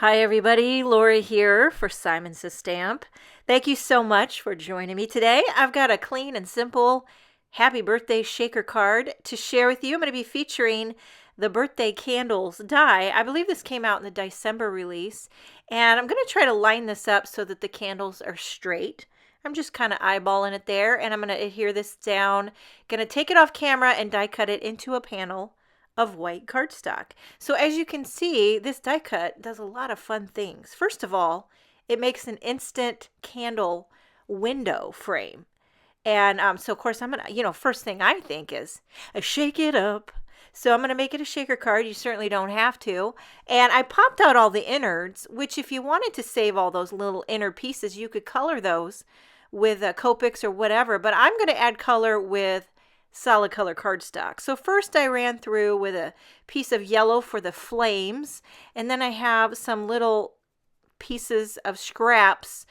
Hi everybody, Laura here for Simon Says Stamp. Thank you so much for joining me today. I've got a clean and simple happy birthday shaker card to share with you. I'm going to be featuring the birthday candles die. I believe this came out in the December release, and I'm going to try to line this up so that the candles are straight. I'm just kind of eyeballing it there, and I'm going to adhere this down. Going to take it off camera and die cut it into a panel of white cardstock. So as you can see, this die cut does a lot of fun things. First of all, it makes an instant candle window frame. And so of course I'm gonna, first thing I think is shake it up. So I'm gonna make it a shaker card. You certainly don't have to. And I popped out all the innards, which if you wanted to save all those little inner pieces, you could color those with Copics or whatever. But I'm gonna add color with solid color cardstock. So first I ran through with a piece of yellow for the flames, and then I have some little pieces of scraps,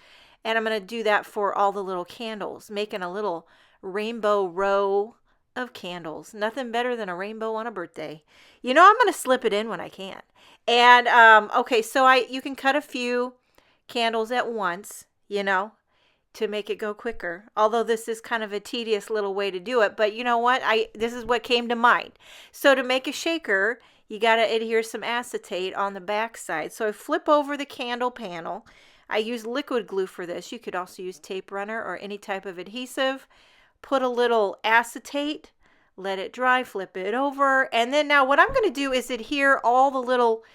and I'm going to do that for all the little candles, making a little rainbow row of candles. Nothing better than a rainbow on a birthday. I'm going to slip it in when I can. And okay, so you can cut a few candles at once, to make it go quicker. Although this is kind of a tedious little way to do it, but you know what? This is what came to mind. So to make a shaker, you got to adhere some acetate on the back side. So I flip over the candle panel. I use liquid glue for this. You could also use tape runner or any type of adhesive. Put a little acetate, let it dry, flip it over, and then now what I'm going to do is adhere all the little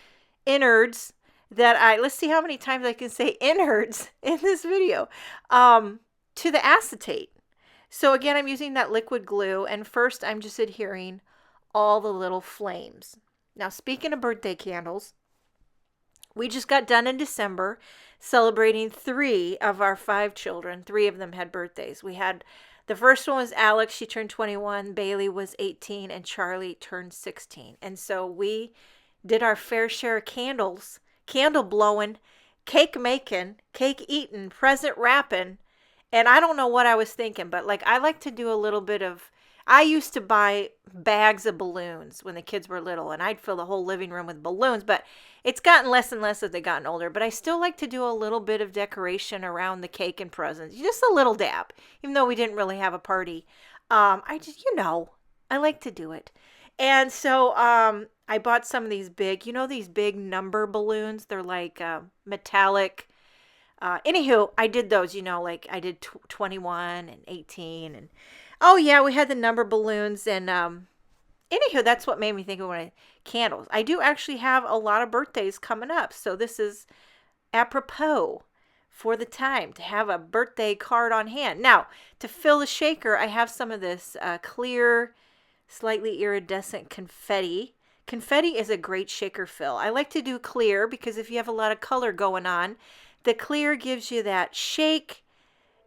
innards that let's see how many times I can say innards in this video, to the acetate. So again, I'm using that liquid glue, and first I'm just adhering all the little flames. Now, speaking of birthday candles, we just got done in December celebrating 3 of our 5 children. 3 of them had birthdays. The first one was Alex, she turned 21, Bailey was 18, and Charlie turned 16. And so we did our fair share of candles, candle blowing, cake making, cake eating, present wrapping. And I don't know what I was thinking, but I like to do a little bit of, I used to buy bags of balloons when the kids were little, and I'd fill the whole living room with balloons, but it's gotten less and less as they've gotten older. But I still like to do a little bit of decoration around the cake and presents, just a little dab, even though we didn't really have a party. I just, I like to do it. And so I bought some of these big, these big number balloons. They're like metallic. Anywho, I did those, I did 21 and 18. And oh, yeah, we had the number balloons. And anywho, that's what made me think of candles. I do actually have a lot of birthdays coming up. So this is apropos for the time to have a birthday card on hand. Now, to fill the shaker, I have some of this clear, slightly iridescent confetti. Confetti is a great shaker fill. I like to do clear because if you have a lot of color going on, the clear gives you that shake.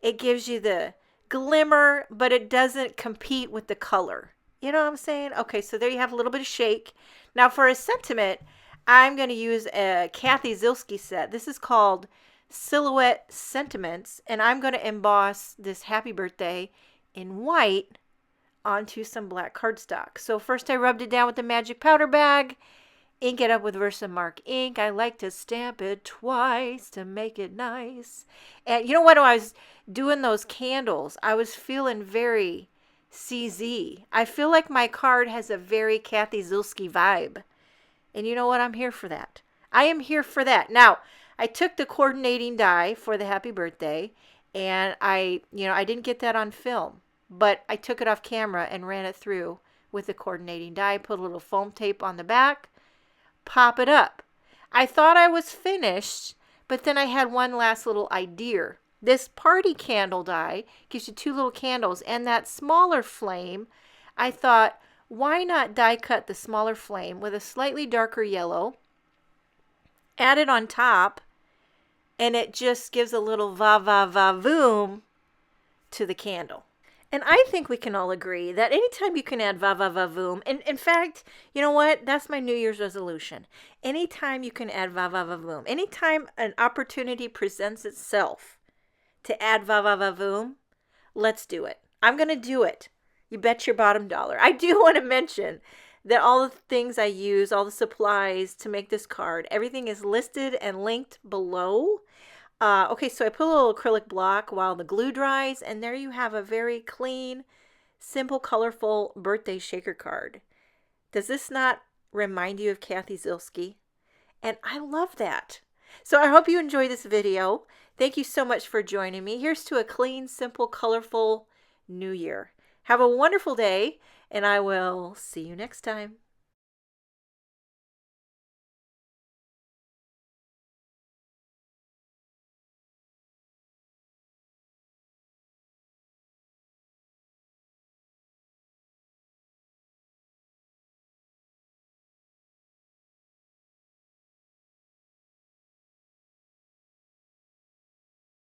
It gives you the glimmer, but it doesn't compete with the color. You know what I'm saying? Okay, so there you have a little bit of shake. Now for a sentiment, I'm going to use a Kathy Zilski set. This is called Silhouette Sentiments, and I'm going to emboss this happy birthday in white onto some black cardstock. So first I rubbed it down with the magic powder bag, ink it up with Versamark ink. I like to stamp it twice to make it nice. And you know what, when I was doing those candles, I was feeling very CZ. I feel like my card has a very Kathy Zilski vibe. And you know what, I'm here for that. I am here for that. Now, I took the coordinating die for the happy birthday, and I didn't get that on film. But I took it off camera and ran it through with the coordinating die, put a little foam tape on the back, pop it up. I thought I was finished, but then I had one last little idea. This party candle die gives you 2 little candles, and that smaller flame, I thought, why not die cut the smaller flame with a slightly darker yellow, add it on top, and it just gives a little va-va-va-voom to the candle. And I think we can all agree that anytime you can add va-va-va-voom, and in fact, you know what? That's my New Year's resolution. Anytime you can add va-va-va-voom, anytime an opportunity presents itself to add va-va-va-voom, let's do it. I'm going to do it. You bet your bottom dollar. I do want to mention that all the things I use, all the supplies to make this card, everything is listed and linked below. Okay, so I put a little acrylic block while the glue dries, and there you have a very clean, simple, colorful birthday shaker card. Does this not remind you of Kathy Zilski? And I love that. So I hope you enjoyed this video. Thank you so much for joining me. Here's to a clean, simple, colorful new year. Have a wonderful day, and I will see you next time.